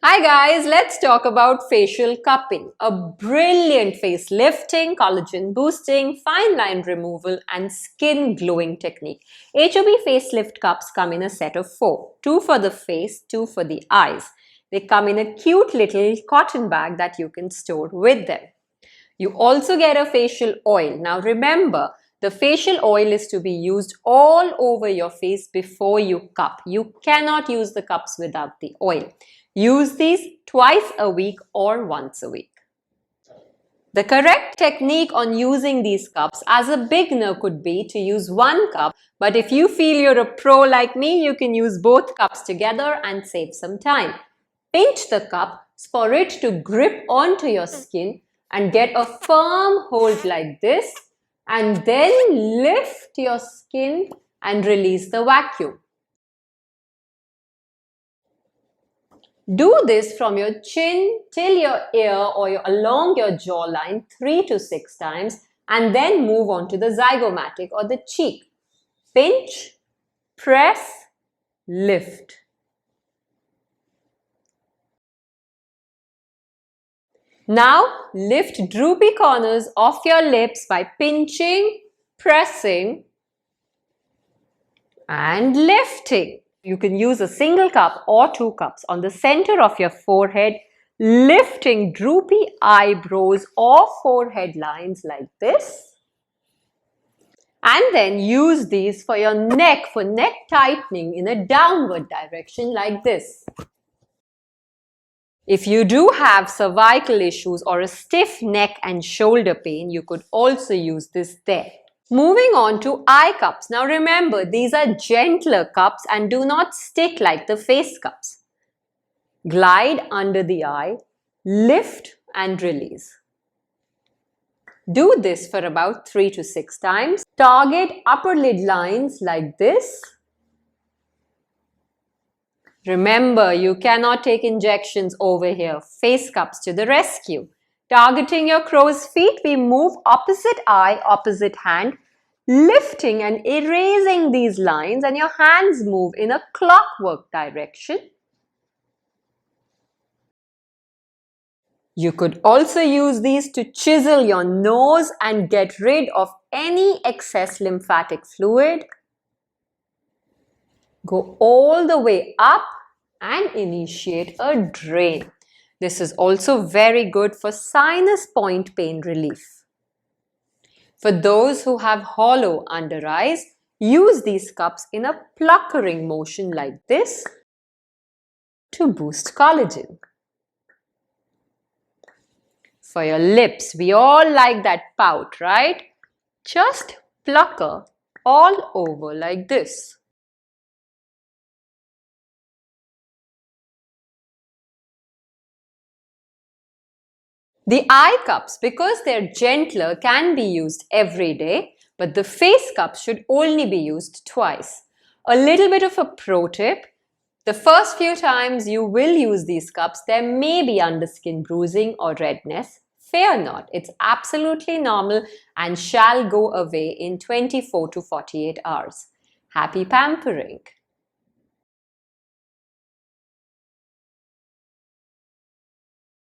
Hi guys, let's talk about facial cupping, a brilliant face lifting, collagen boosting, fine line removal and skin glowing technique. HOB facelift cups come in a set of 4, 2 for the face, 2 for the eyes. They come in a cute little cotton bag that you can store with them. You also get a facial oil. Now remember, the facial oil is to be used all over your face before you cup. You cannot use the cups without the oil. Use these twice a week or once a week. The correct technique on using these cups as a beginner could be to use one cup, but if you feel you're a pro like me, you can use both cups together and save some time. Pinch the cup for it to grip onto your skin and get a firm hold like this, and then lift your skin and release the vacuum. Do this from your chin till your ear or along your jawline 3 to 6 times and then move on to the zygomatic or the cheek. Pinch, press, lift. Now lift droopy corners of your lips by pinching, pressing and lifting. You can use a single cup or 2 cups on the center of your forehead, lifting droopy eyebrows or forehead lines like this. And then use these for your neck, for neck tightening in a downward direction like this. If you do have cervical issues or a stiff neck and shoulder pain, you could also use this there. Moving on to eye cups. Now remember, these are gentler cups and do not stick like the face cups. Glide under the eye, lift and release. Do this for about 3 to 6 times. Target upper lid lines like this. Remember, you cannot take injections over here. Face cups to the rescue. Targeting your crow's feet, we move opposite eye, opposite hand, lifting and erasing these lines, and your hands move in a clockwork direction. You could also use these to chisel your nose and get rid of any excess lymphatic fluid. Go all the way up and initiate a drain. This is also very good for sinus point pain relief. For those who have hollow under eyes, use these cups in a puckering motion like this to boost collagen. For your lips, we all like that pout, right? Just pucker all over like this. The eye cups, because they're gentler, can be used every day, but the face cups should only be used twice. A little bit of a pro tip. The first few times you will use these cups, there may be underskin bruising or redness. Fear not, it's absolutely normal and shall go away in 24 to 48 hours. Happy pampering!